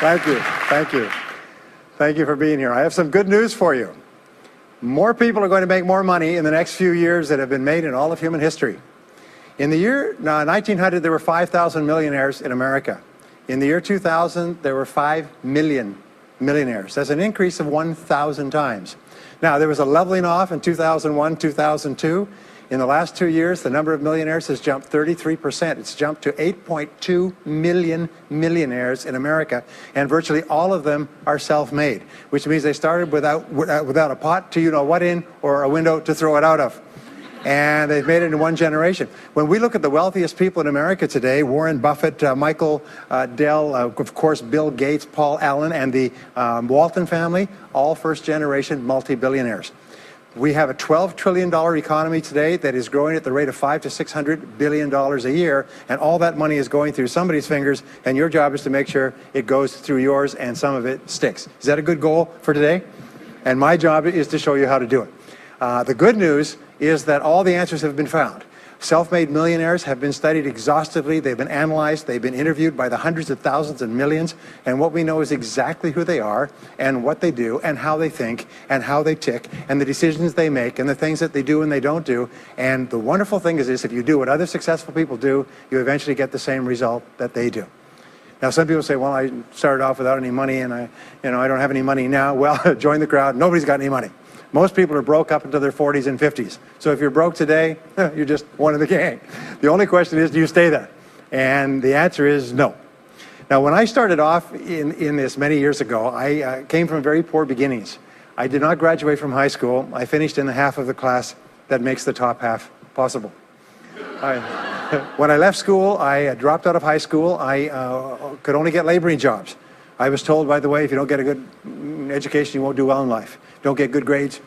Thank you. Thank you. Thank you for being here. I have some good news for you. More people are going to make more money in the next few years than have been made in all of human history. In the year 1900, there were 5,000 millionaires in America. In the year 2000, there were 5 million millionaires. That's an increase of 1,000 times. Now, there was a leveling off in 2001, 2002. In the last 2 years, the number of millionaires has jumped 33%. It's jumped to 8.2 million millionaires in America, and virtually all of them are self-made, which means they started without a pot to you-know-what in or a window to throw it out of. And they've made it in one generation. When we look at the wealthiest people in America today, Warren Buffett, Michael Dell, of course, Bill Gates, Paul Allen, and the Walton family, all first-generation multi-billionaires. We have a $12 trillion economy today that is growing at the rate of $500 to $600 billion a year, and all that money is going through somebody's fingers, and your job is to make sure it goes through yours and some of it sticks. Is that a good goal for today? And my job is to show you how to do it. The good news is that all the answers have been found. Self-made millionaires have been studied exhaustively. They've been analyzed. They've been interviewed by the hundreds of thousands and millions. And what we know is exactly who they are and what they do and how they think and how they tick and the decisions they make and the things that they do and they don't do. And the wonderful thing is this: if you do what other successful people do, you eventually get the same result that they do. Now, some people say, well, I started off without any money and I don't have any money now. Well, join the crowd. Nobody's got any money. Most people are broke up into their 40s and 50s. So if you're broke today, you're just one of the gang. The only question is, do you stay there? And the answer is no. Now, when I started off in this many years ago, I came from very poor beginnings. I did not graduate from high school. I finished in the half of the class that makes the top half possible. When I left school, I dropped out of high school. I could only get laboring jobs. I was told, by the way, if you don't get a good education, you won't do well in life. Don't get good grades,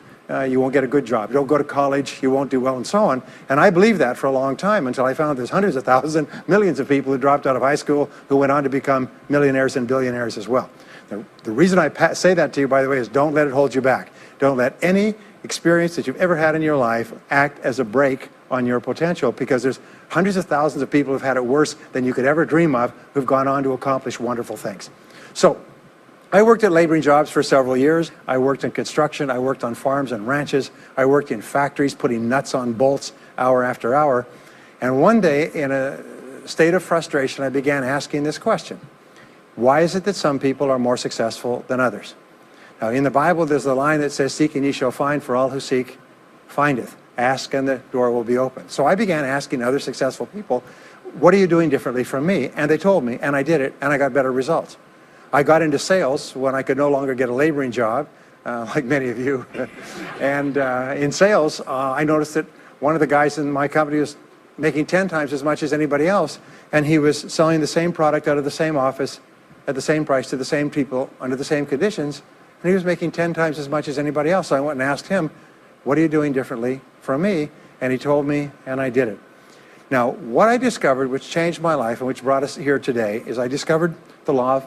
you won't get a good job. Don't go to college, you won't do well, and so on. And I believed that for a long time until I found there's hundreds of thousands, millions of people who dropped out of high school who went on to become millionaires and billionaires as well. The reason I say that to you, by the way, is don't let it hold you back. Don't let any experience that you've ever had in your life act as a brake on your potential, because there's hundreds of thousands of people who've had it worse than you could ever dream of, who've gone on to accomplish wonderful things. So, I worked at laboring jobs for several years. I worked in construction. I worked on farms and ranches. I worked in factories putting nuts on bolts hour after hour. And one day, in a state of frustration, I began asking this question: why is it that some people are more successful than others? Now, in the Bible, there's the line that says, "Seek and ye shall find, for all who seek findeth. Ask and the door will be open." So I began asking other successful people, what are you doing differently from me? And they told me, and I did it, and I got better results. I got into sales when I could no longer get a laboring job, like many of you. And in sales, I noticed that one of the guys in my company was making 10 times as much as anybody else, and he was selling the same product out of the same office at the same price to the same people under the same conditions, and he was making 10 times as much as anybody else. So I went and asked him, what are you doing differently from me? And he told me, and I did it. Now, what I discovered, which changed my life and which brought us here today, is I discovered the law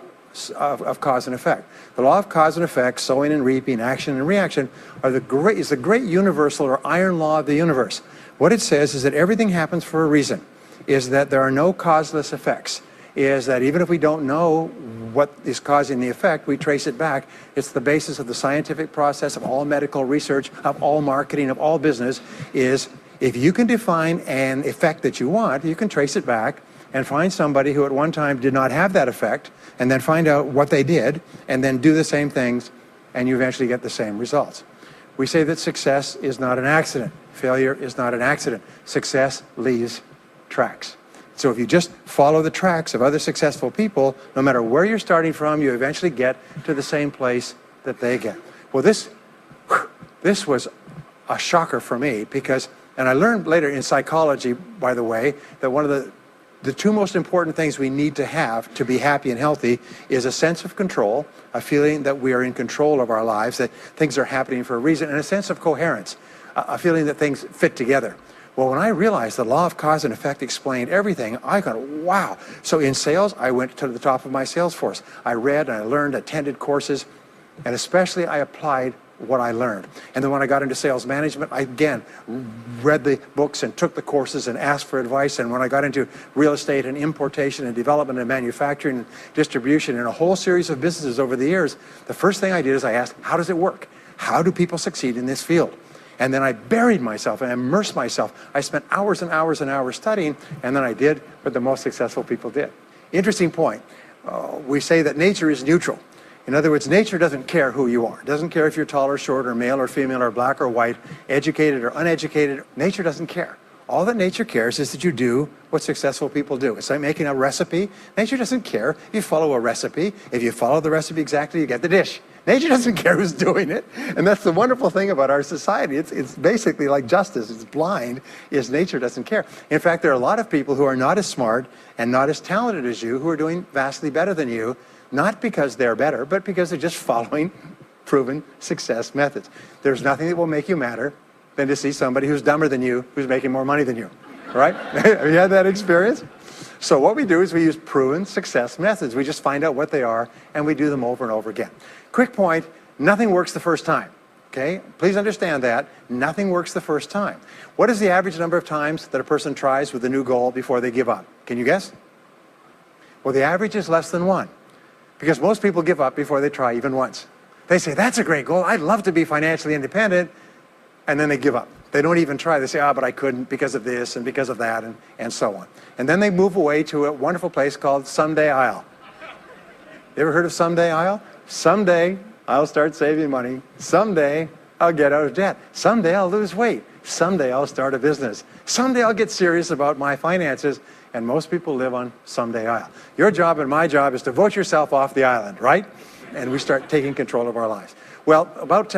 of cause and effect. The law of cause and effect, sowing and reaping, action and reaction, is the great universal or iron law of the universe. What it says is that everything happens for a reason, is that there are no causeless effects, is that even if we don't know what is causing the effect, we trace it back. It's the basis of the scientific process, of all medical research, of all marketing, of all business, is if you can define an effect that you want, you can trace it back and find somebody who at one time did not have that effect, and then find out what they did, and then do the same things, and you eventually get the same results. We say that success is not an accident. Failure is not an accident. Success leaves tracks. So if you just follow the tracks of other successful people, no matter where you're starting from, you eventually get to the same place that they get. Well, this was a shocker for me, because, and I learned later in psychology, by the way, that one of the two most important things we need to have to be happy and healthy is a sense of control, a feeling that we are in control of our lives, that things are happening for a reason, and a sense of coherence, a feeling that things fit together. Well, when I realized the law of cause and effect explained everything, I thought, wow. So in sales, I went to the top of my sales force. I read and I learned, attended courses, and especially I applied what I learned. And then when I got into sales management, I again read the books and took the courses and asked for advice. And when I got into real estate and importation and development and manufacturing and distribution and a whole series of businesses over the years, the first thing I did is I asked, how does it work? How do people succeed in this field? And then I buried myself and immersed myself. I spent hours and hours and hours studying, and then I did what the most successful people did. Interesting point. We say that nature is neutral. In other words, nature doesn't care who you are. It doesn't care if you're tall or short or male or female or black or white, educated or uneducated. Nature doesn't care. All that nature cares is that you do what successful people do. It's like making a recipe. Nature doesn't care if you follow a recipe. If you follow the recipe exactly, you get the dish. Nature doesn't care who's doing it. And that's the wonderful thing about our society. It's basically like justice. It's blind, is nature doesn't care. In fact, there are a lot of people who are not as smart and not as talented as you who are doing vastly better than you, not because they're better, but because they're just following proven success methods. There's nothing that will make you madder than to see somebody who's dumber than you, who's making more money than you, right? Have you had that experience? So what we do is we use proven success methods. We just find out what they are, and we do them over and over again. Quick point, nothing works the first time, okay? Please understand that. Nothing works the first time. What is the average number of times that a person tries with a new goal before they give up? Can you guess? Well, the average is less than 1. Because most people give up before they try even once. They say, that's a great goal. I'd love to be financially independent. And then they give up. They don't even try. They say, but I couldn't because of this and because of that and so on. And then they move away to a wonderful place called Someday I'll. You ever heard of Someday I'll? Someday I'll start saving money. Someday I'll get out of debt. Someday I'll lose weight. Someday I'll start a business. Someday I'll get serious about my finances. And most people live on Someday I'll. Your job and my job is to vote yourself off the island, right? And we start taking control of our lives. Well, about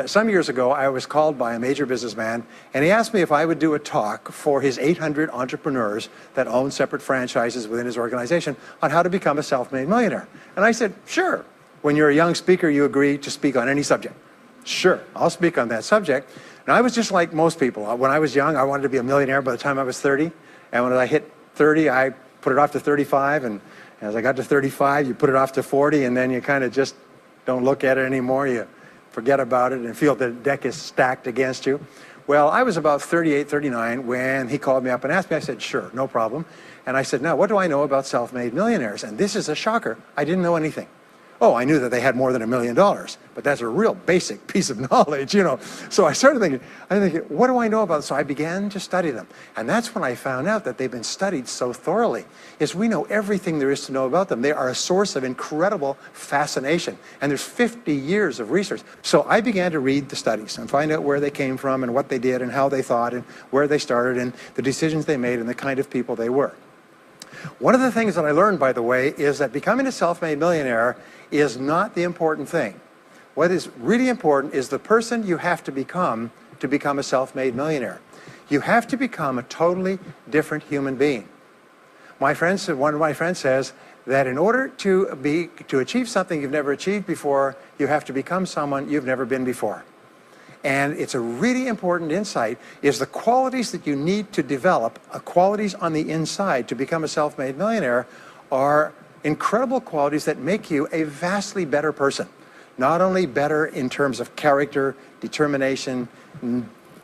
some years ago, I was called by a major businessman, and he asked me if I would do a talk for his 800 entrepreneurs that own separate franchises within his organization on how to become a self-made millionaire. And I said, sure. When you're a young speaker, you agree to speak on any subject. Sure, I'll speak on that subject. And I was just like most people. When I was young, I wanted to be a millionaire by the time I was 30. And when I hit 30, I put it off to 35. And as I got to 35, you put it off to 40. And then you kind of just don't look at it anymore. You forget about it and feel the deck is stacked against you. Well, I was about 38, 39 when he called me up and asked me. I said, sure, no problem. And I said, now, what do I know about self-made millionaires? And this is a shocker. I didn't know anything. Oh, I knew that they had more than $1 million, but that's a real basic piece of knowledge, you know. So I started thinking, what do I know about it? So I began to study them. And that's when I found out that they've been studied so thoroughly, is we know everything there is to know about them. They are a source of incredible fascination. And there's 50 years of research. So I began to read the studies and find out where they came from and what they did and how they thought and where they started and the decisions they made and the kind of people they were. One of the things that I learned, by the way, is that becoming a self-made millionaire is not the important thing. What is really important is the person you have to become a self-made millionaire. You have to become a totally different human being. One of my friends says that in order to achieve something you've never achieved before, you have to become someone you've never been before. And it's a really important insight, is the qualities that you need to develop, qualities on the inside to become a self-made millionaire, are incredible qualities that make you a vastly better person. Not only better in terms of character, determination,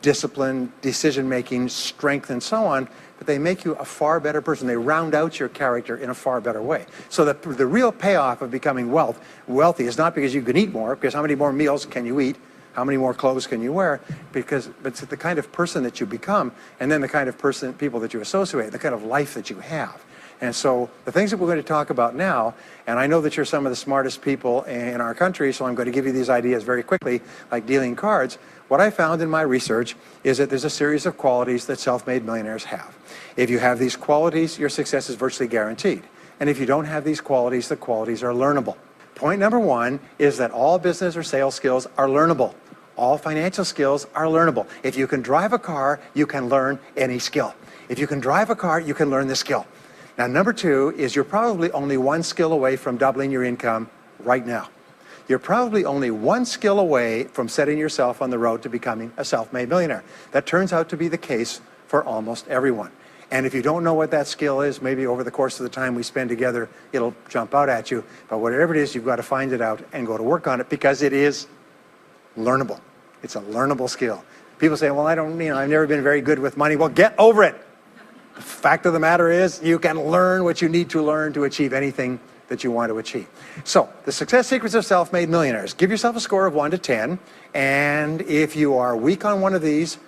discipline, decision-making, strength, and so on, but they make you a far better person. They round out your character in a far better way. So the real payoff of becoming wealthy is not because you can eat more, because how many more meals can you eat? How many more clothes can you wear? But it's the kind of person that you become, and then the kind of people that you associate, the kind of life that you have. And so the things that we're going to talk about now, and I know that you're some of the smartest people in our country, so I'm going to give you these ideas very quickly, like dealing cards. What I found in my research is that there's a series of qualities that self-made millionaires have. If you have these qualities, your success is virtually guaranteed. And if you don't have these qualities, the qualities are learnable. Point number one is that all business or sales skills are learnable. All financial skills are learnable. If you can drive a car, you can learn any skill. If you can drive a car, you can learn the skill. Now, number two is you're probably only one skill away from doubling your income right now. You're probably only one skill away from setting yourself on the road to becoming a self-made millionaire. That turns out to be the case for almost everyone. And if you don't know what that skill is, maybe over the course of the time we spend together, it'll jump out at you. But whatever it is, you've got to find it out and go to work on it, because it is learnable. It's a learnable skill. People say, well, I've never been very good with money. Well, get over it. The fact of the matter is, you can learn what you need to learn to achieve anything that you want to achieve. So, the success secrets of self-made millionaires. Give yourself a score of 1 to 10, and if you are weak on one of these,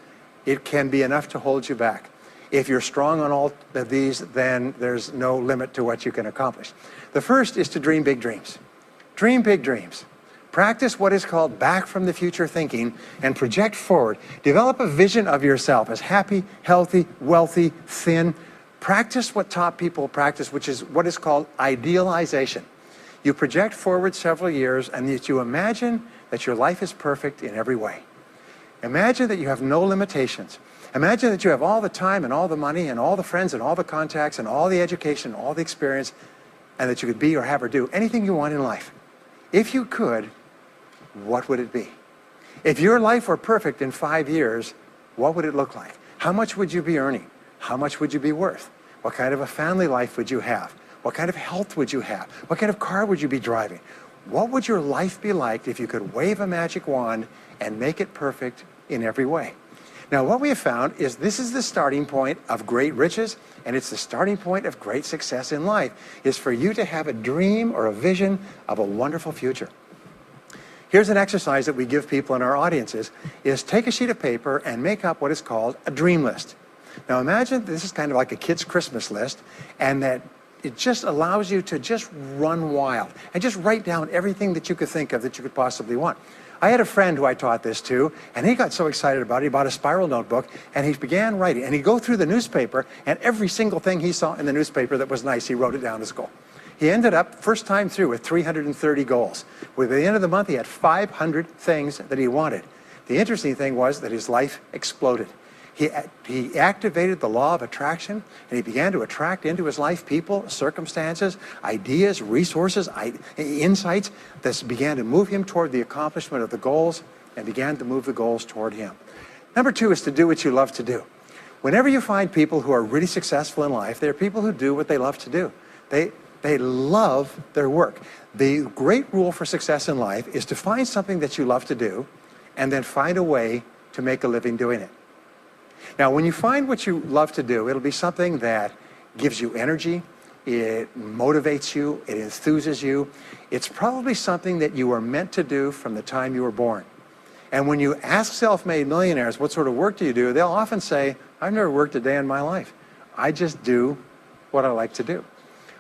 it can be enough to hold you back. If you're strong on all of these, then there's no limit to what you can accomplish. The first is to dream big dreams. Dream big dreams. Practice what is called back from the future thinking and project forward. Develop a vision of yourself as happy, healthy, wealthy, thin. Practice what top people practice, which is what is called idealization. You project forward several years and that you imagine that your life is perfect in every way. Imagine that you have no limitations. Imagine that you have all the time and all the money and all the friends and all the contacts and all the education, all the experience, and that you could be or have or do anything you want in life. If you could, what would it be? If your life were perfect in 5 years, what would it look like? How much would you be earning? How much would you be worth? What kind of a family life would you have? What kind of health would you have? What kind of car would you be driving? What would your life be like if you could wave a magic wand and make it perfect in every way? Now, what we have found is this is the starting point of great riches, and it's the starting point of great success in life, is for you to have a dream or a vision of a wonderful future. Here's an exercise that we give people in our audiences, is take a sheet of paper and make up what is called a dream list. Now imagine this is kind of like a kid's Christmas list, and that it just allows you to just run wild and just write down everything that you could think of that you could possibly want. I had a friend who I taught this to, and he got so excited about it, he bought a spiral notebook, and he began writing. And he'd go through the newspaper, and every single thing he saw in the newspaper that was nice, he wrote it down as a goal. He ended up, first time through, with 330 goals. With the end of the month, he had 500 things that he wanted. The interesting thing was that his life exploded. He activated the law of attraction, and he began to attract into his life people, circumstances, ideas, resources, insights that began to move him toward the accomplishment of the goals and began to move the goals toward him. Number 2 is to do what you love to do. Whenever you find people who are really successful in life, they're people who do what they love to do. They love their work. The great rule for success in life is to find something that you love to do and then find a way to make a living doing it. Now, when you find what you love to do, it'll be something that gives you energy, it motivates you, it enthuses you. It's probably something that you were meant to do from the time you were born. And when you ask self-made millionaires, what sort of work do you do? They'll often say, I've never worked a day in my life. I just do what I like to do.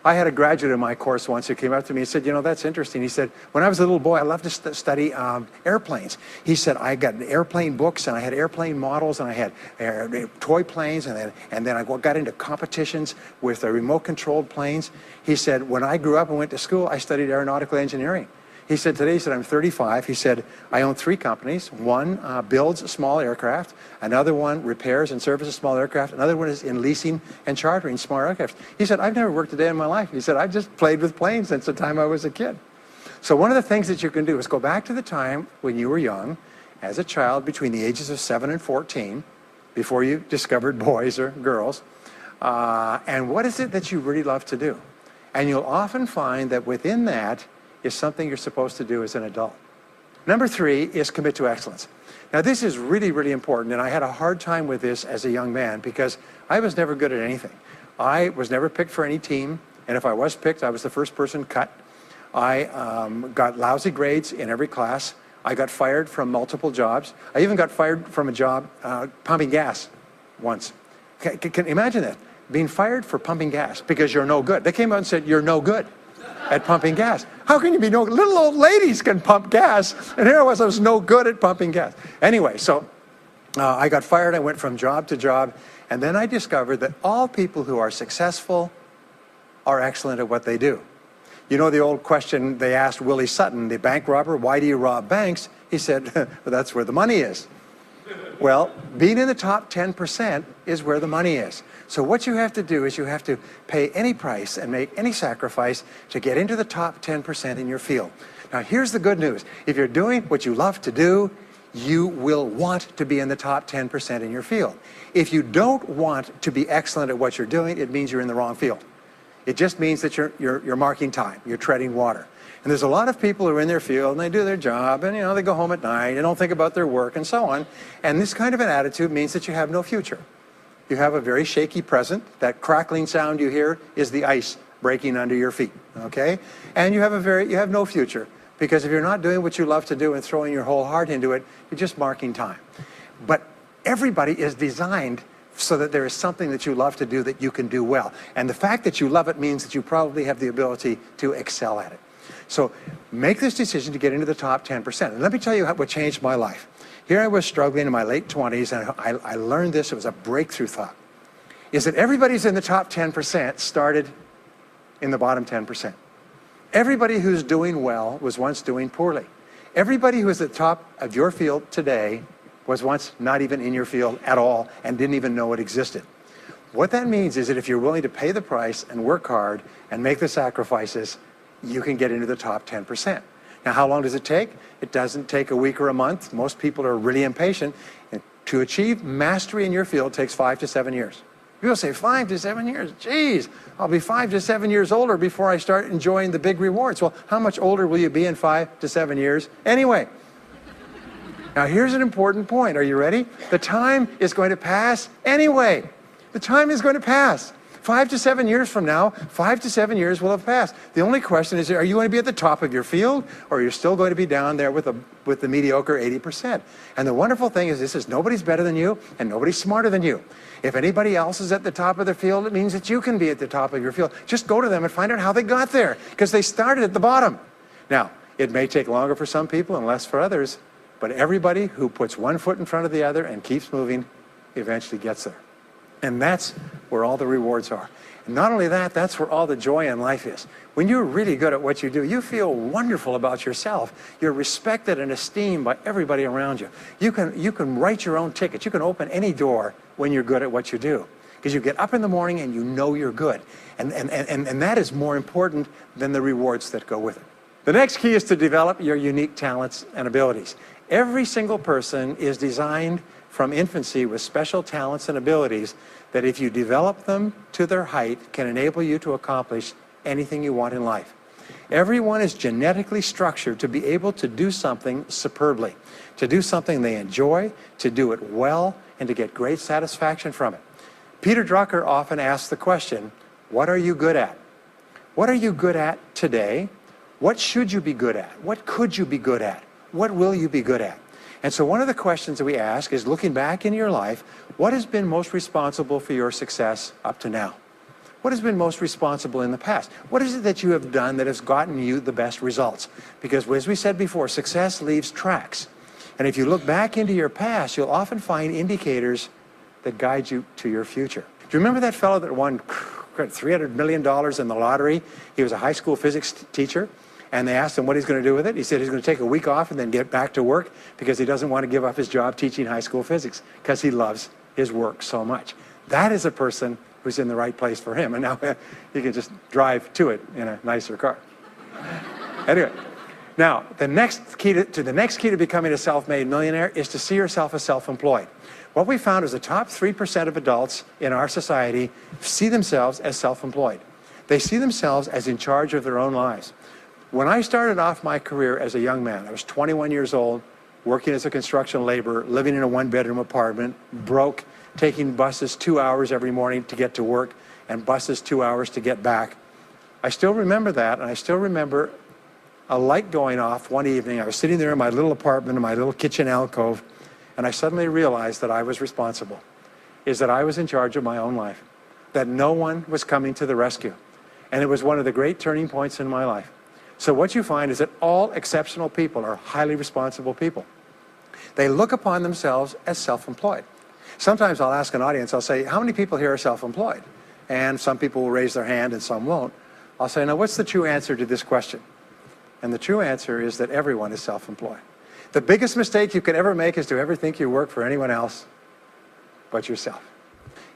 I had a graduate in my course once who came up to me and said, that's interesting. He said, when I was a little boy, I loved to study airplanes. He said, I got airplane books, and I had airplane models, and I had toy planes, and then I got into competitions with remote-controlled planes. He said, when I grew up and went to school, I studied aeronautical engineering. He said, today, I'm 35. He said, I own 3 companies. One builds small aircraft. Another one repairs and services small aircraft. Another one is in leasing and chartering small aircraft. He said, I've never worked a day in my life. He said, I've just played with planes since the time I was a kid. So one of the things that you can do is go back to the time when you were young, as a child between the ages of 7 and 14, before you discovered boys or girls, and what is it that you really love to do? And you'll often find that within that is something you're supposed to do as an adult. Number 3 is commit to excellence. Now this is really, really important, and I had a hard time with this as a young man because I was never good at anything. I was never picked for any team, and if I was picked, I was the first person cut. I got lousy grades in every class. I got fired from multiple jobs. I even got fired from a job pumping gas once. Can you imagine that? Being fired for pumping gas because you're no good. They came out and said, you're no good at pumping gas. How can you be no good? Little old ladies can pump gas, and here I was no good at pumping gas. Anyway, so I got fired. I went from job to job, and then I discovered that all people who are successful are excellent at what they do. You know the old question they asked Willie Sutton, the bank robber, why do you rob banks? He said, well, that's where the money is. Well, being in the top 10% is where the money is. So what you have to do is you have to pay any price and make any sacrifice to get into the top 10% in your field. Now, here's the good news. If you're doing what you love to do, you will want to be in the top 10% in your field. If you don't want to be excellent at what you're doing, it means you're in the wrong field. It just means that you're marking time, you're treading water. And there's a lot of people who are in their field and they do their job and they go home at night and don't think about their work and so on. And this kind of an attitude means that you have no future. You have a very shaky present. That crackling sound you hear is the ice breaking under your feet, okay? And you have no future, because if you're not doing what you love to do and throwing your whole heart into it, you're just marking time. But everybody is designed so that there is something that you love to do that you can do well. And the fact that you love it means that you probably have the ability to excel at it. So make this decision to get into the top 10%. And let me tell you what changed my life. Here I was struggling in my late 20s, and I learned this. It was a breakthrough thought. Is that everybody's in the top 10% started in the bottom 10%. Everybody who's doing well was once doing poorly. Everybody who is at the top of your field today was once not even in your field at all and didn't even know it existed. What that means is that if you're willing to pay the price and work hard and make the sacrifices, you can get into the top 10%. Now, how long does it take? It doesn't take a week or a month. Most people are really impatient. And to achieve mastery in your field takes 5 to 7 years. People say 5 to 7 years. Geez, I'll be 5 to 7 years older before I start enjoying the big rewards. Well, how much older will you be in 5 to 7 years anyway? Now, here's an important point. Are you ready? The time is going to pass anyway. The time is going to pass. 5 to 7 years from now, 5 to 7 years will have passed. The only question is, are you going to be at the top of your field, or are you still going to be down there with the mediocre 80%? And the wonderful thing is this: is nobody's better than you, and nobody's smarter than you. If anybody else is at the top of their field, it means that you can be at the top of your field. Just go to them and find out how they got there, because they started at the bottom. Now, it may take longer for some people and less for others, but everybody who puts one foot in front of the other and keeps moving eventually gets there. And that's where all the rewards are. And not only that, that's where all the joy in life is. When you're really good at what you do, you feel wonderful about yourself. You're respected and esteemed by everybody around you. You can write your own ticket. You can open any door when you're good at what you do, because you get up in the morning and you know you're good. And that is more important than the rewards that go with it. The next key is to develop your unique talents and abilities. Every single person is designed from infancy with special talents and abilities that, if you develop them to their height, can enable you to accomplish anything you want in life. Everyone is genetically structured to be able to do something superbly, to do something they enjoy, to do it well, and to get great satisfaction from it. Peter Drucker often asks the question, what are you good at? What are you good at today? What should you be good at? What could you be good at? What will you be good at? And so one of the questions that we ask is, looking back in your life, what has been most responsible for your success up to now? What has been most responsible in the past? What is it that you have done that has gotten you the best results? Because as we said before, success leaves tracks. And if you look back into your past, you'll often find indicators that guide you to your future. Do you remember that fellow that won $300 million in the lottery? He was a high school physics teacher. And they asked him what he's going to do with it. He said he's going to take a week off and then get back to work, because he doesn't want to give up his job teaching high school physics, because he loves his work so much. That is a person who's in the right place for him. And now you can just drive to it in a nicer car. Anyway, now the next key to becoming a self-made millionaire is to see yourself as self-employed. What we found is the top 3% of adults in our society see themselves as self-employed. They see themselves as in charge of their own lives. When I started off my career as a young man, I was 21 years old, working as a construction laborer, living in a one-bedroom apartment, broke, taking buses 2 hours every morning to get to work, and buses 2 hours to get back. I still remember that, and I still remember a light going off one evening. I was sitting there in my little apartment, in my little kitchen alcove, and I suddenly realized that I was responsible, that I was in charge of my own life, that no one was coming to the rescue. And it was one of the great turning points in my life. So what you find is that all exceptional people are highly responsible people. They look upon themselves as self-employed. Sometimes I'll ask an audience, I'll say, how many people here are self-employed? And some people will raise their hand and some won't. I'll say, now what's the true answer to this question? And the true answer is that everyone is self-employed. The biggest mistake you could ever make is to ever think you work for anyone else but yourself.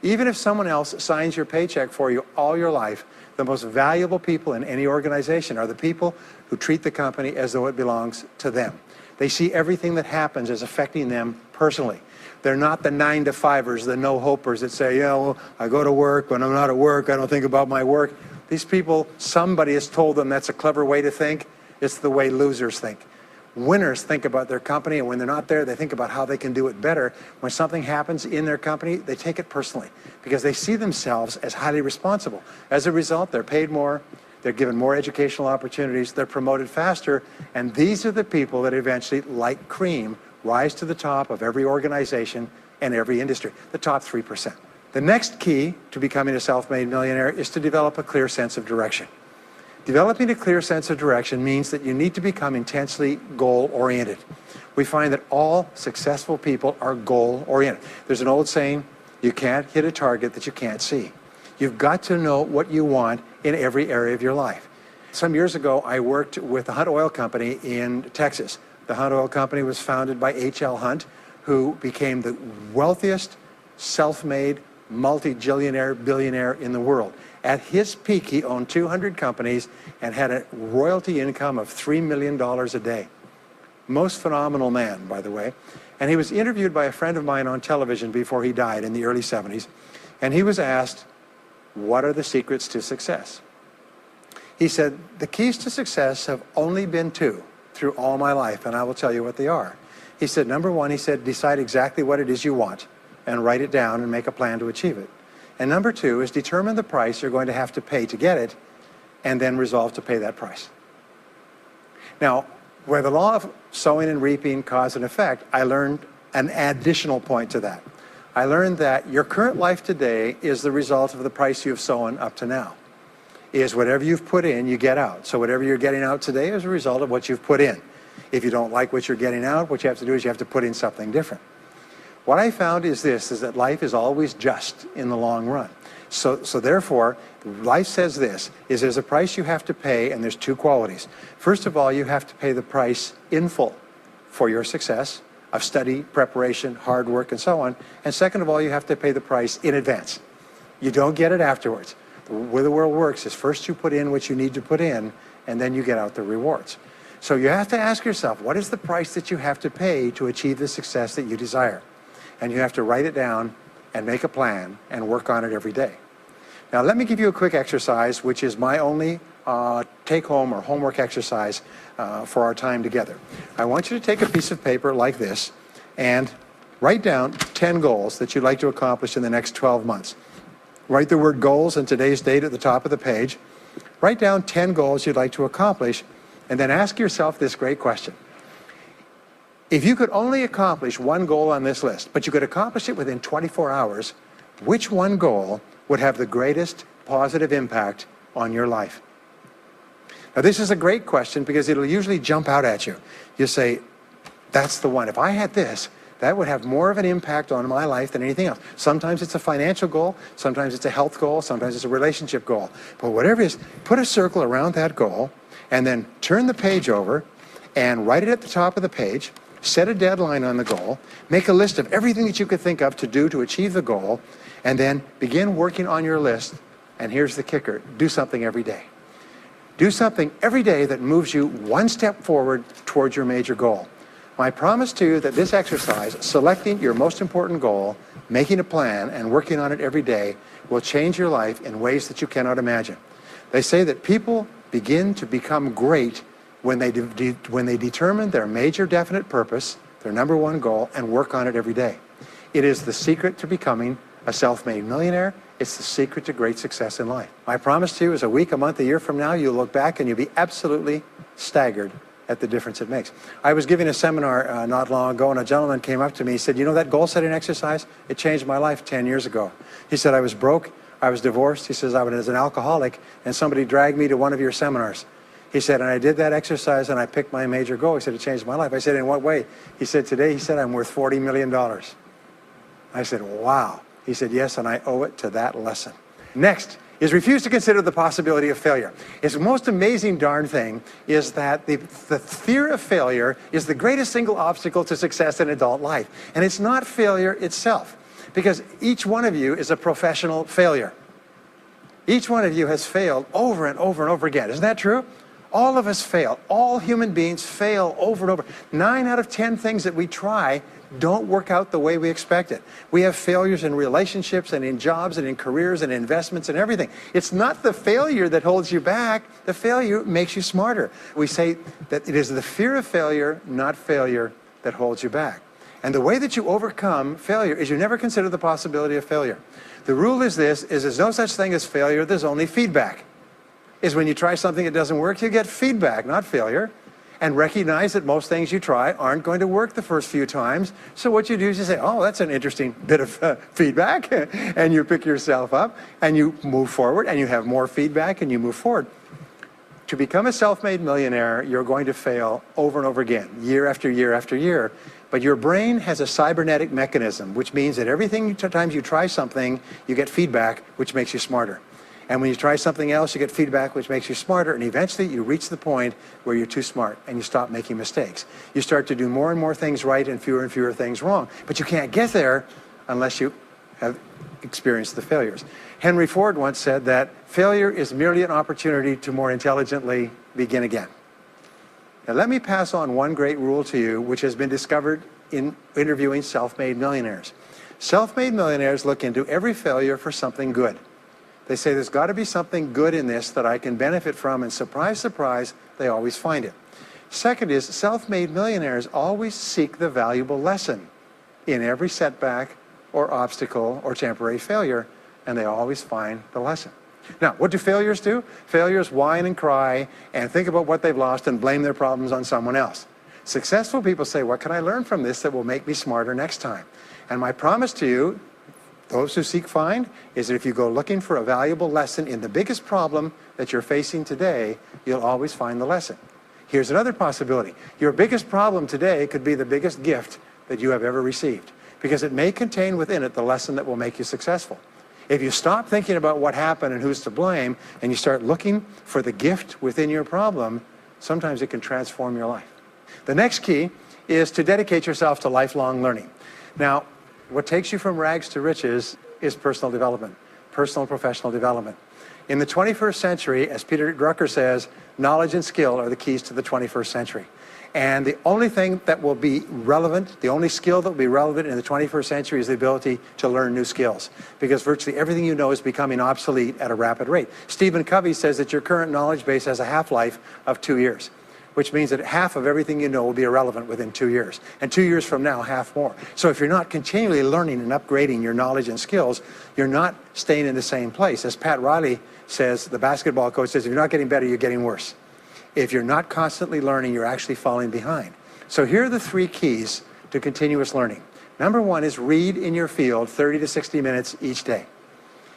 Even if someone else signs your paycheck for you all your life, the most valuable people in any organization are the people who treat the company as though it belongs to them. They see everything that happens as affecting them personally. They're not the 9-to-5ers, the no-hopers that say, yeah, well, I go to work. When I'm not at work, I don't think about my work. These people, somebody has told them that's a clever way to think. It's the way losers think. Winners think about their company, and when they're not there, they think about how they can do it better. When something happens in their company, they take it personally because they see themselves as highly responsible. As a result, they're paid more, they're given more educational opportunities, they're promoted faster, and these are the people that eventually, like cream, rise to the top of every organization and every industry, the top 3%. The next key to becoming a self-made millionaire is to develop a clear sense of direction. Developing a clear sense of direction means that you need to become intensely goal-oriented. We find that all successful people are goal-oriented. There's an old saying, you can't hit a target that you can't see. You've got to know what you want in every area of your life. Some years ago, I worked with the Hunt Oil Company in Texas. The Hunt Oil Company was founded by H.L. Hunt, who became the wealthiest, self-made, multi-jillionaire billionaire in the world. At his peak, he owned 200 companies and had a royalty income of $3 million a day. Most phenomenal man, by the way. And he was interviewed by a friend of mine on television before he died in the early 70s. And he was asked, what are the secrets to success? He said, the keys to success have only been two through all my life, and I will tell you what they are. He said, number one, he said, decide exactly what it is you want and write it down and make a plan to achieve it. And number two is determine the price you're going to have to pay to get it, and then resolve to pay that price. Now, where the law of sowing and reaping cause and effect, I learned an additional point to that. I learned that your current life today is the result of the price you've sown up to now. Is whatever you've put in, you get out. So whatever you're getting out today is a result of what you've put in. If you don't like what you're getting out, what you have to do is you have to put in something different. What I found is this, is that life is always just in the long run. So therefore, life says this, is there's a price you have to pay, and there's two qualities. First of all, you have to pay the price in full for your success of study, preparation, hard work, and so on. And second of all, you have to pay the price in advance. You don't get it afterwards. The way the world works is first you put in what you need to put in, and then you get out the rewards. So you have to ask yourself, what is the price that you have to pay to achieve the success that you desire? And you have to write it down and make a plan and work on it every day. Now let me give you a quick exercise, which is my only take-home or homework exercise for our time together. I want you to take a piece of paper like this and write down 10 goals that you'd like to accomplish in the next 12 months. Write the word goals and today's date at the top of the page. Write down 10 goals you'd like to accomplish, and then ask yourself this great question. If you could only accomplish one goal on this list, but you could accomplish it within 24 hours, which one goal would have the greatest positive impact on your life? Now this is a great question because it'll usually jump out at you. You say, that's the one. If I had this, that would have more of an impact on my life than anything else. Sometimes it's a financial goal, sometimes it's a health goal, sometimes it's a relationship goal. But whatever it is, put a circle around that goal and then turn the page over and write it at the top of the page. Set a deadline on the goal, make a list of everything that you could think of to do to achieve the goal, and then begin working on your list. And here's the kicker, do something every day. Do something every day that moves you one step forward towards your major goal. My promise to you that this exercise, selecting your most important goal, making a plan, and working on it every day, will change your life in ways that you cannot imagine. They say that people begin to become great when they determine their major definite purpose, their number one goal, and work on it every day. It is the secret to becoming a self-made millionaire. It's the secret to great success in life. My promise to you is a week, a month, a year from now, you'll look back and you'll be absolutely staggered at the difference it makes. I was giving a seminar not long ago, and a gentleman came up to me. He said, you know that goal-setting exercise? It changed my life 10 years ago. He said, I was broke, I was divorced. He says, I was an alcoholic, and somebody dragged me to one of your seminars. He said, and I did that exercise and I picked my major goal. He said, it changed my life. I said, in what way? He said, today, he said, I'm worth $40 million. I said, wow. He said, yes, and I owe it to that lesson. Next is refuse to consider the possibility of failure. It's the most amazing darn thing is that the fear of failure is the greatest single obstacle to success in adult life. And it's not failure itself, because each one of you is a professional failure. Each one of you has failed over and over and over again. Isn't that true? All of us fail. All human beings fail over and over. 9 out of 10 things that we try don't work out the way we expected. We have failures in relationships and in jobs and in careers and investments and everything. It's not the failure that holds you back. The failure makes you smarter. We say that it is the fear of failure, not failure, that holds you back. And the way that you overcome failure is you never consider the possibility of failure. The rule is this, is there's no such thing as failure, there's only feedback. Is when you try something that doesn't work, you get feedback, not failure. And recognize that most things you try aren't going to work the first few times. So what you do is you say, oh, that's an interesting bit of feedback. And you pick yourself up and you move forward and you have more feedback and you move forward. To become a self-made millionaire, you're going to fail over and over again, year after year after year. But your brain has a cybernetic mechanism, which means that times you try something, you get feedback, which makes you smarter. And when you try something else, you get feedback, which makes you smarter. And eventually, you reach the point where you're too smart and you stop making mistakes. You start to do more and more things right and fewer things wrong. But you can't get there unless you have experienced the failures. Henry Ford once said that failure is merely an opportunity to more intelligently begin again. Now, let me pass on one great rule to you, which has been discovered in interviewing self-made millionaires. Self-made millionaires look into every failure for something good. They say there's got to be something good in this that I can benefit from, and surprise, surprise, they always find it. Second is, self-made millionaires always seek the valuable lesson in every setback or obstacle or temporary failure, and they always find the lesson. Now, what do failures do? Failures whine and cry and think about what they've lost and blame their problems on someone else. Successful people say, what can I learn from this that will make me smarter next time? And my promise to you, those who seek find, is that if you go looking for a valuable lesson in the biggest problem that you're facing today, you'll always find the lesson. Here's another possibility. Your biggest problem today could be the biggest gift that you have ever received, because it may contain within it the lesson that will make you successful. If you stop thinking about what happened and who's to blame, and you start looking for the gift within your problem, sometimes it can transform your life. The next key is to dedicate yourself to lifelong learning. Now, what takes you from rags to riches is personal development, personal and professional development. In the 21st century, as Peter Drucker says, knowledge and skill are the keys to the 21st century. And the only thing that will be relevant, the only skill that will be relevant in the 21st century is the ability to learn new skills, because virtually everything you know is becoming obsolete at a rapid rate. Stephen Covey says that your current knowledge base has a half-life of 2 years, which means that half of everything you know will be irrelevant within 2 years. And 2 years from now, half more. So if you're not continually learning and upgrading your knowledge and skills, you're not staying in the same place. As Pat Riley says, the basketball coach says, if you're not getting better, you're getting worse. If you're not constantly learning, you're actually falling behind. So here are the 3 keys to continuous learning. Number 1 is read in your field 30 to 60 minutes each day.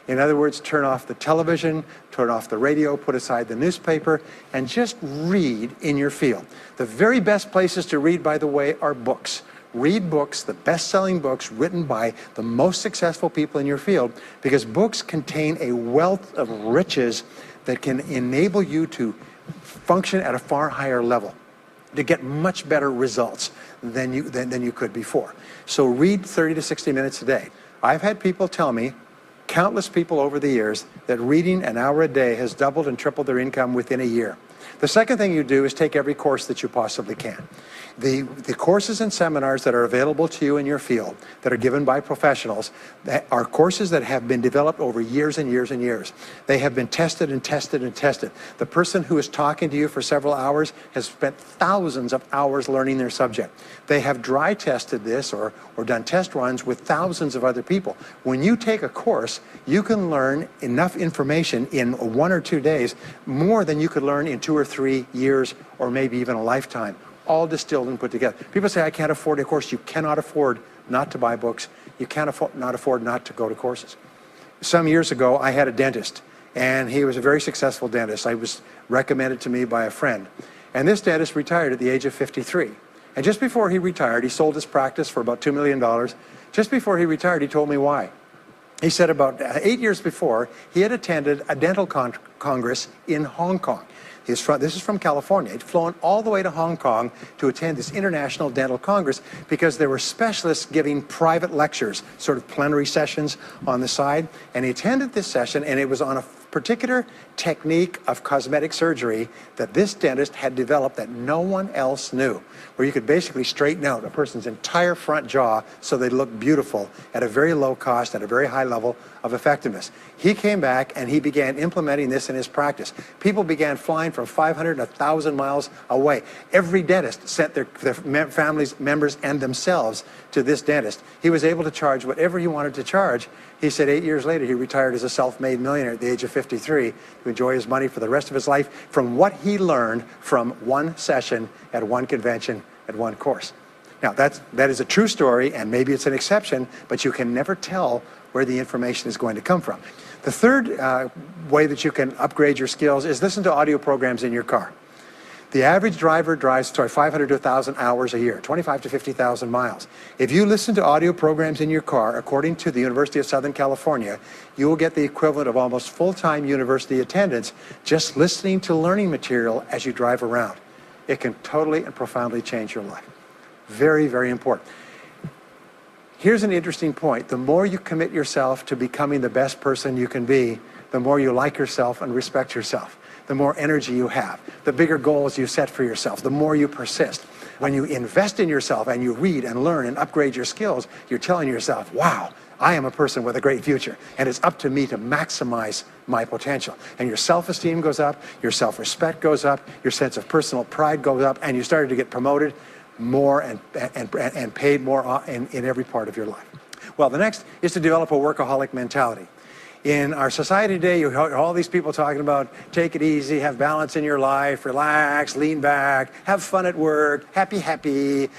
In other words, turn off the television, turn off the radio, put aside the newspaper, and just read in your field. The very best places to read, by the way, are books. Read books, the best-selling books written by the most successful people in your field, because books contain a wealth of riches that can enable you to function at a far higher level, to get much better results than you could before. So read 30 to 60 minutes a day. I've had people tell me, countless people over the years, that reading an hour a day has doubled and tripled their income within a year. The second thing you do is take every course that you possibly can. The courses and seminars that are available to you in your field, that are given by professionals, that are courses that have been developed over years and years and years. They have been tested and tested and tested. The person who is talking to you for several hours has spent thousands of hours learning their subject. They have dry tested this or done test runs with thousands of other people. When you take a course, you can learn enough information in 1 or 2 days, more than you could learn in 2 or 3 years or maybe even a lifetime, all distilled and put together. People say, I can't afford a course. You cannot afford not to buy books. You can't afford not to go to courses. Some years ago, I had a dentist, and he was a very successful dentist. I was recommended to me by a friend. And this dentist retired at the age of 53. And just before he retired, he sold his practice for about $2 million. Just before he retired, he told me why. He said about 8 years before, he had attended a dental congress in Hong Kong. This is from California. He'd flown all the way to Hong Kong to attend this International Dental Congress because there were specialists giving private lectures, sort of plenary sessions on the side. And he attended this session, and it was on a particular technique of cosmetic surgery that this dentist had developed that no one else knew, where you could basically straighten out a person's entire front jaw so they look beautiful at a very low cost, at a very high level of effectiveness. He came back and he began implementing this in his practice. People began flying from 500 and 1,000 miles away. Every dentist sent their families, members, and themselves to this dentist. He was able to charge whatever he wanted to charge. He said 8 years later, he retired as a self-made millionaire at the age of 53 to enjoy his money for the rest of his life from what he learned from one session at one convention at one course. Now, that is a true story, and maybe it's an exception, but you can never tell where the information is going to come from. The third way that you can upgrade your skills is listen to audio programs in your car. The average driver drives 500 to 1,000 hours a year, 25 to 50,000 miles. If you listen to audio programs in your car, according to the University of Southern California, you will get the equivalent of almost full-time university attendance just listening to learning material as you drive around. It can totally and profoundly change your life. Very, very important. Here's an interesting point. The more you commit yourself to becoming the best person you can be, the more you like yourself and respect yourself. The more energy you have, the bigger goals you set for yourself, the more you persist. When you invest in yourself and you read and learn and upgrade your skills, you're telling yourself, wow, I am a person with a great future, and it's up to me to maximize my potential. And your self-esteem goes up, your self-respect goes up, your sense of personal pride goes up, and you started to get promoted more and paid more in every part of your life. Well, the next is to develop a workaholic mentality. In our society today, you hear all these people talking about take it easy, have balance in your life, relax, lean back, have fun at work, happy,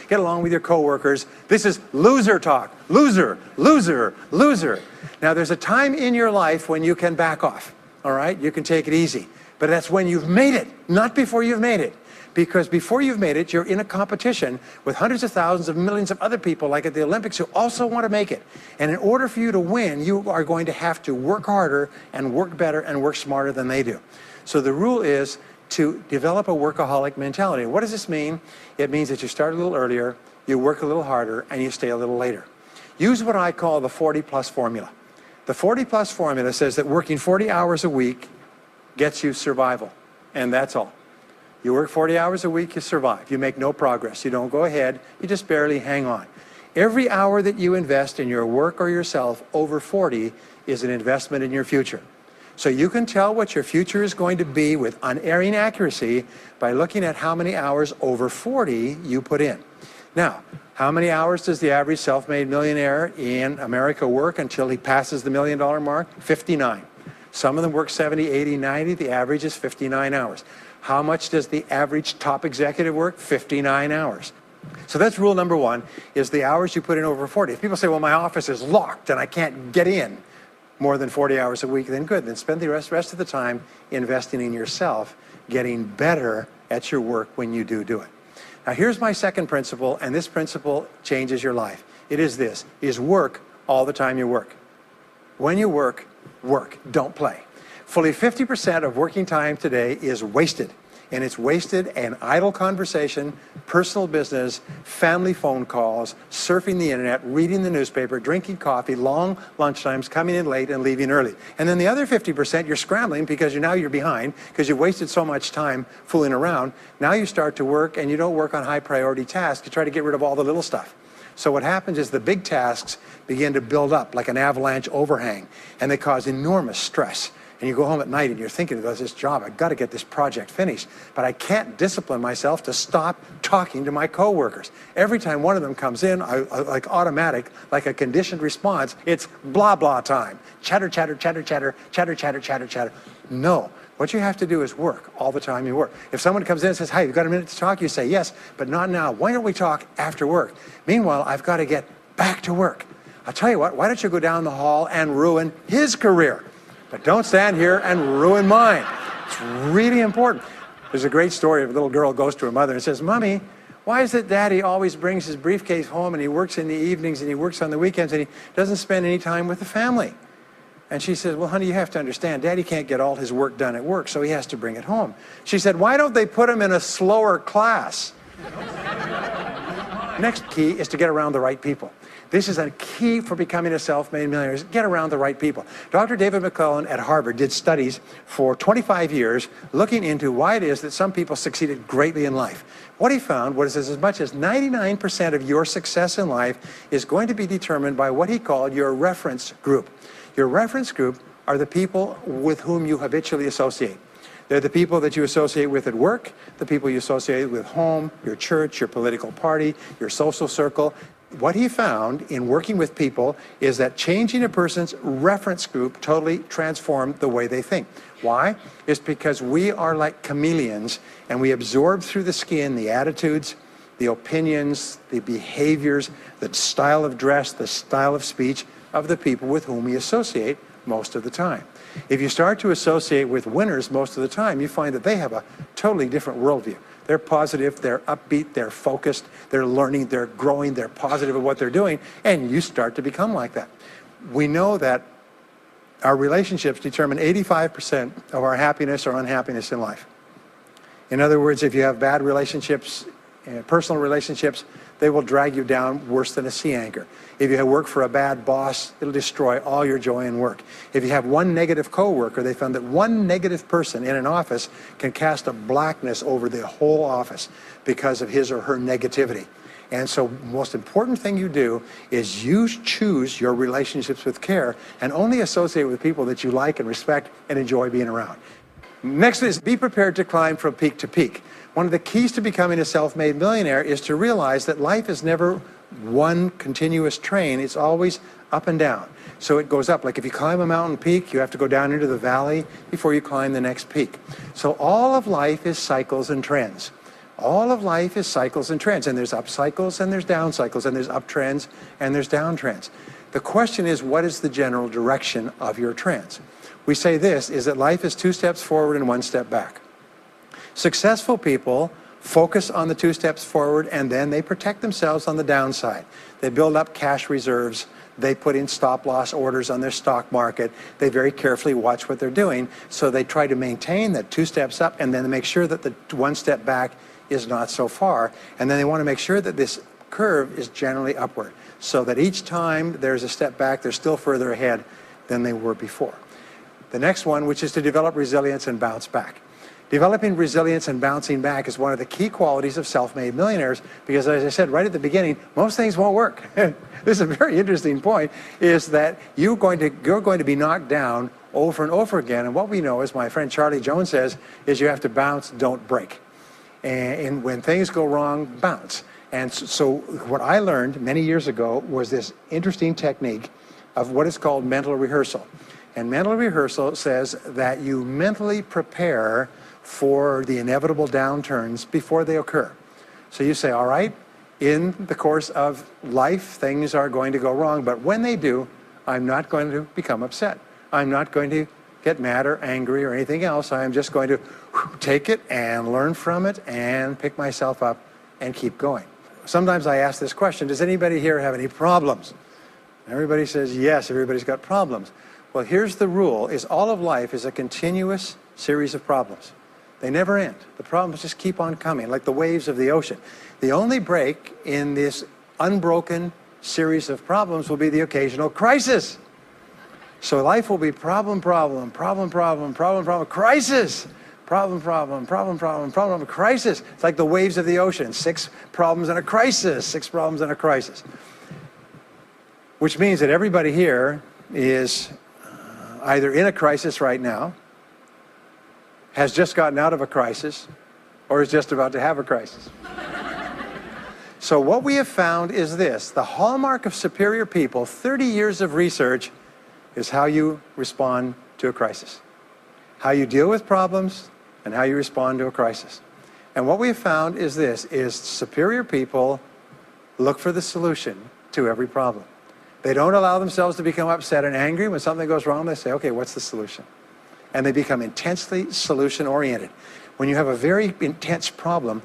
get along with your coworkers. This is loser talk. Loser, loser, loser. Now, there's a time in your life when you can back off, all right? You can take it easy. But that's when you've made it, not before you've made it. Because before you've made it, you're in a competition with hundreds of thousands of millions of other people, like at the Olympics, who also want to make it. And in order for you to win, you are going to have to work harder and work better and work smarter than they do. So the rule is to develop a workaholic mentality. What does this mean? It means that you start a little earlier, you work a little harder, and you stay a little later. Use what I call the 40-plus formula. The 40-plus formula says that working 40 hours a week gets you survival, and that's all. You work 40 hours a week, you survive. You make no progress. You don't go ahead. You just barely hang on. Every hour that you invest in your work or yourself over 40 is an investment in your future. So you can tell what your future is going to be with unerring accuracy by looking at how many hours over 40 you put in. Now, how many hours does the average self-made millionaire in America work until he passes the $1 million mark? 59. Some of them work 70, 80, 90. The average is 59 hours. How much does the average top executive work? 59 hours. So that's rule number one, is the hours you put in over 40. If people say, well, my office is locked and I can't get in more than 40 hours a week, then good. Then spend the rest of the time investing in yourself, getting better at your work when you do it. Now, here's my second principle, and this principle changes your life. It is this, is work all the time you work. When you work, work, don't play. Fully 50% of working time today is wasted. And it's wasted in idle conversation, personal business, family phone calls, surfing the internet, reading the newspaper, drinking coffee, long lunchtimes, coming in late and leaving early. And then the other 50%, you're scrambling because now you're behind because you've wasted so much time fooling around. Now you start to work, and you don't work on high priority tasks. You try to get rid of all the little stuff. So what happens is the big tasks begin to build up like an avalanche overhang, and they cause enormous stress. And you go home at night and you're thinking about this job, I've got to get this project finished, but I can't discipline myself to stop talking to my coworkers. Every time one of them comes in, like automatic, like a conditioned response, it's blah, blah time. Chatter, chatter, chatter, chatter, chatter, chatter, chatter, chatter. No, what you have to do is work all the time you work. If someone comes in and says, hey, you've got a minute to talk, you say, yes, but not now. Why don't we talk after work? Meanwhile, I've got to get back to work. I'll tell you what, why don't you go down the hall and ruin his career? But don't stand here and ruin mine. It's really important. There's a great story of a little girl goes to her mother and says, Mommy, why is it Daddy always brings his briefcase home and he works in the evenings and he works on the weekends and he doesn't spend any time with the family? And she said, well, honey, you have to understand, Daddy can't get all his work done at work, so he has to bring it home. She said, why don't they put him in a slower class? Next key is to get around the right people. This is a key for becoming a self-made millionaire, is get around the right people. Dr. David McClellan at Harvard did studies for 25 years looking into why it is that some people succeeded greatly in life. What he found was as much as 99% of your success in life is going to be determined by what he called your reference group. Your reference group are the people with whom you habitually associate. They're the people that you associate with at work, the people you associate with home, your church, your political party, your social circle. What he found in working with people is that changing a person's reference group totally transformed the way they think. Why? It's because we are like chameleons, and we absorb through the skin the attitudes, the opinions, the behaviors, the style of dress, the style of speech of the people with whom we associate most of the time. If you start to associate with winners most of the time, you find that they have a totally different worldview. They're positive, they're upbeat, they're focused, they're learning, they're growing, they're positive at what they're doing, and you start to become like that. We know that our relationships determine 85% of our happiness or unhappiness in life. In other words, if you have bad relationships, personal relationships, they will drag you down worse than a sea anchor. If you work for a bad boss, it'll destroy all your joy in work. If you have one negative coworker, they found that one negative person in an office can cast a blackness over the whole office because of his or her negativity. And so the most important thing you do is you choose your relationships with care and only associate with people that you like and respect and enjoy being around. Next is be prepared to climb from peak to peak. One of the keys to becoming a self-made millionaire is to realize that life is never one continuous train. It's always up and down. So it goes up. Like if you climb a mountain peak, you have to go down into the valley before you climb the next peak. So all of life is cycles and trends. All of life is cycles and trends. And there's up cycles and there's down cycles, and there's up trends and there's down trends. The question is, what is the general direction of your trends? We say this, is that life is 2 steps forward and 1 step back. Successful people focus on the 2 steps forward, and then they protect themselves on the downside. They build up cash reserves. They put in stop-loss orders on their stock market. They very carefully watch what they're doing. So they try to maintain that 2 steps up, and then they make sure that the 1 step back is not so far. And then they want to make sure that this curve is generally upward, so that each time there's a step back, they're still further ahead than they were before. The next one, which is to develop resilience and bounce back. Developing resilience and bouncing back is one of the key qualities of self-made millionaires, because as I said right at the beginning, most things won't work. This is a very interesting point, is that you're going to be knocked down over and over again. And what we know, as my friend Charlie Jones says, is you have to bounce, don't break. And when things go wrong, bounce. And so what I learned many years ago was this interesting technique of what is called mental rehearsal. And mental rehearsal says that you mentally prepare for the inevitable downturns before they occur. So you say, all right, in the course of life, things are going to go wrong, but when they do, I'm not going to become upset. I'm not going to get mad or angry or anything else. I'm just going to take it and learn from it and pick myself up and keep going. Sometimes I ask this question, does anybody here have any problems? Everybody says yes, everybody's got problems. Well, here's the rule, is all of life is a continuous series of problems. They never end. The problems just keep on coming, like the waves of the ocean. The only break in this unbroken series of problems will be the occasional crisis. So life will be problem, problem, problem, problem, problem, problem, crisis. Problem, problem, problem, problem, problem, crisis. It's like the waves of the ocean. 6 problems and a crisis, 6 problems and a crisis. Which means that everybody here is either in a crisis right now, has just gotten out of a crisis, or is just about to have a crisis. So what we have found is this, the hallmark of superior people, 30 years of research, is how you respond to a crisis. How you deal with problems and how you respond to a crisis. And what we have found is this, is superior people look for the solution to every problem. They don't allow themselves to become upset and angry. When something goes wrong, they say, okay, what's the solution? And they become intensely solution-oriented. When you have a very intense problem,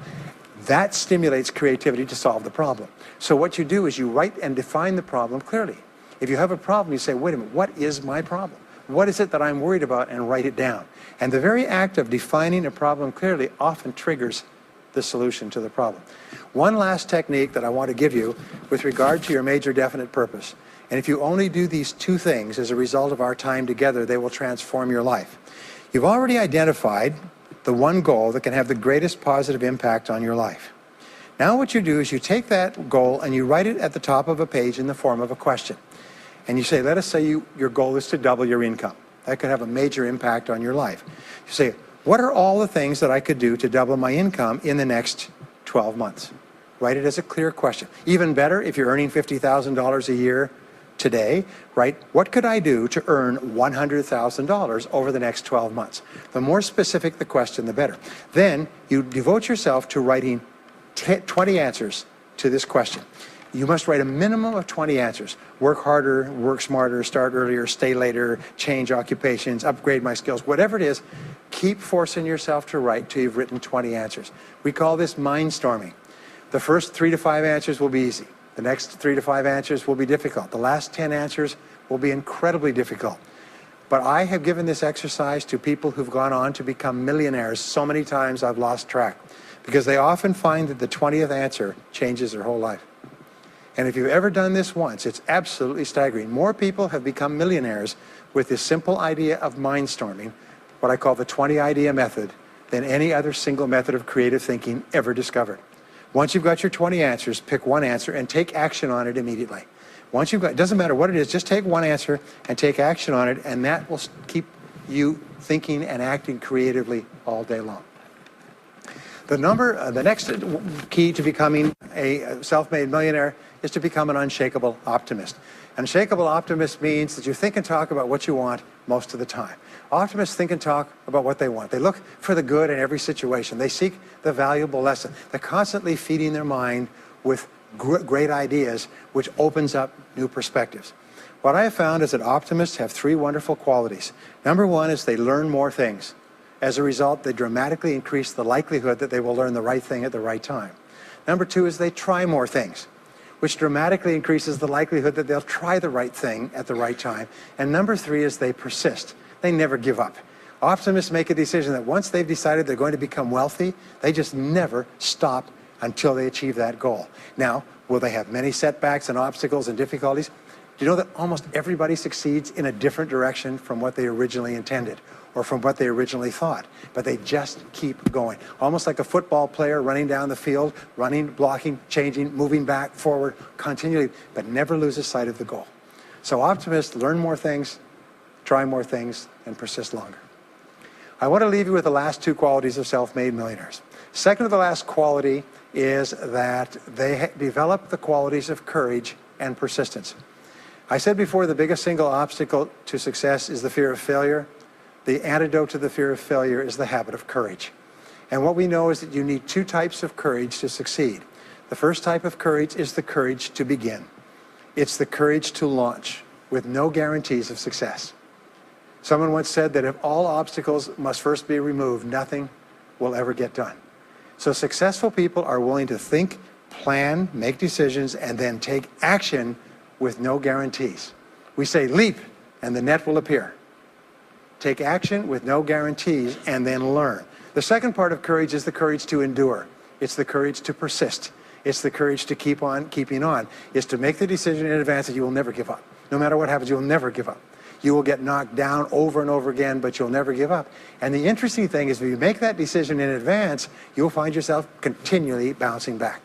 that stimulates creativity to solve the problem. So what you do is you write and define the problem clearly. If you have a problem, you say, wait a minute, what is my problem? what is it that I'm worried about, and write it down. And the very act of defining a problem clearly often triggers the solution to the problem. One last technique that I want to give you with regard to your major definite purpose. And if you only do these two things as a result of our time together, they will transform your life. You've already identified the one goal that can have the greatest positive impact on your life. Now what you do is you take that goal and you write it at the top of a page in the form of a question. And you say, let us say your goal is to double your income. That could have a major impact on your life. You say, what are all the things that I could do to double my income in the next 12 months? Write it as a clear question. Even better, if you're earning $50,000 a year today, write, what could I do to earn $100,000 over the next 12 months? The more specific the question, the better. Then you devote yourself to writing 20 answers to this question. You must write a minimum of 20 answers. Work harder, work smarter, start earlier, stay later, change occupations, upgrade my skills, whatever it is, keep forcing yourself to write till you've written 20 answers. We call this mindstorming. The first 3 to 5 answers will be easy. The next 3 to 5 answers will be difficult. The last 10 answers will be incredibly difficult. But I have given this exercise to people who've gone on to become millionaires so many times I've lost track, because they often find that the 20th answer changes their whole life. And if you've ever done this once, it's absolutely staggering. More people have become millionaires with this simple idea of mindstorming, what I call the 20 idea method, than any other single method of creative thinking ever discovered. Once you've got your 20 answers, pick one answer and take action on it immediately. Once you've got, it doesn't matter what it is, just take one answer and take action on it, and that will keep you thinking and acting creatively all day long. The next key to becoming a self-made millionaire is to become an unshakable optimist. Unshakable optimist means that you think and talk about what you want most of the time. Optimists think and talk about what they want. They look for the good in every situation. They seek the valuable lesson. They're constantly feeding their mind with great ideas, which opens up new perspectives. What I have found is that optimists have 3 wonderful qualities. Number 1 is they learn more things. As a result, they dramatically increase the likelihood that they will learn the right thing at the right time. Number 2 is they try more things, which dramatically increases the likelihood that they'll try the right thing at the right time. And number 3 is they persist. They never give up. Optimists make a decision that once they've decided they're going to become wealthy, they just never stop until they achieve that goal. Now, will they have many setbacks and obstacles and difficulties? Do you know that almost everybody succeeds in a different direction from what they originally intended or from what they originally thought? But they just keep going. Almost like a football player running down the field, running, blocking, changing, moving back, forward, continually, but never loses sight of the goal. So optimists learn more things, try more things, and persist longer. I want to leave you with the last 2 qualities of self-made millionaires. Second to the last quality is that they develop the qualities of courage and persistence. I said before, the biggest single obstacle to success is the fear of failure. The antidote to the fear of failure is the habit of courage. And what we know is that you need 2 types of courage to succeed. The first type of courage is the courage to begin. It's the courage to launch with no guarantees of success. Someone once said that if all obstacles must first be removed, nothing will ever get done. So successful people are willing to think, plan, make decisions, and then take action with no guarantees. We say leap and the net will appear. Take action with no guarantees and then learn. The second part of courage is the courage to endure. It's the courage to persist. It's the courage to keep on keeping on. It's to make the decision in advance that you will never give up. No matter what happens, you'll never give up. You will get knocked down over and over again, but you'll never give up. And the interesting thing is if you make that decision in advance, you'll find yourself continually bouncing back.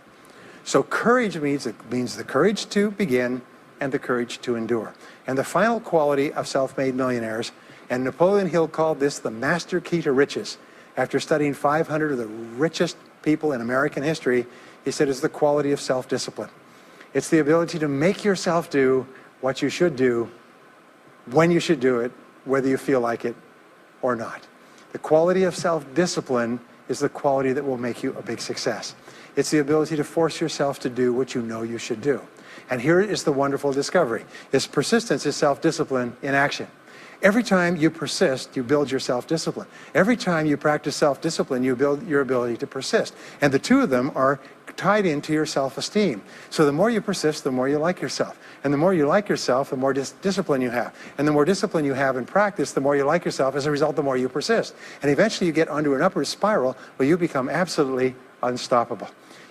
So courage means the courage to begin and the courage to endure. And the final quality of self-made millionaires, and Napoleon Hill called this the master key to riches. After studying 500 of the richest people in American history, he said is the quality of self-discipline. It's the ability to make yourself do what you should do, when you should do it, whether you feel like it or not. The quality of self-discipline is the quality that will make you a big success. It's the ability to force yourself to do what you know you should do. And here is the wonderful discovery. Persistence is self-discipline in action. Every time you persist, you build your self-discipline. Every time you practice self-discipline, you build your ability to persist. And the two of them are tied into your self-esteem. So the more you persist, the more you like yourself. And the more you like yourself, the more discipline you have. And the more discipline you have in practice, the more you like yourself. As a result, the more you persist. And eventually you get onto an upward spiral where you become absolutely unstoppable.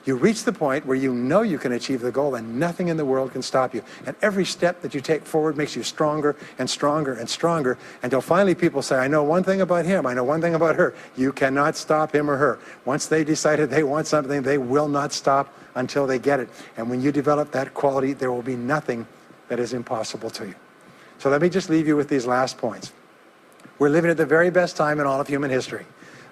You reach the point where you know you can achieve the goal and nothing in the world can stop you. And every step that you take forward makes you stronger and stronger and stronger until finally people say, I know one thing about him, I know one thing about her. You cannot stop him or her. Once they decided they want something, they will not stop until they get it. And when you develop that quality, there will be nothing that is impossible to you. So let me just leave you with these last points. We're living at the very best time in all of human history.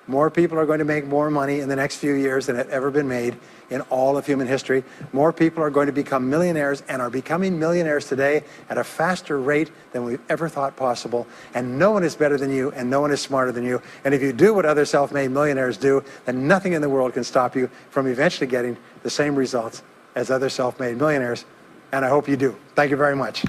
More people are going to make more money in the next few years than have ever been made in all of human history. More people are going to become millionaires and are becoming millionaires today at a faster rate than we've ever thought possible. And no one is better than you and no one is smarter than you. And if you do what other self-made millionaires do, then nothing in the world can stop you from eventually getting the same results as other self-made millionaires. And I hope you do. Thank you very much.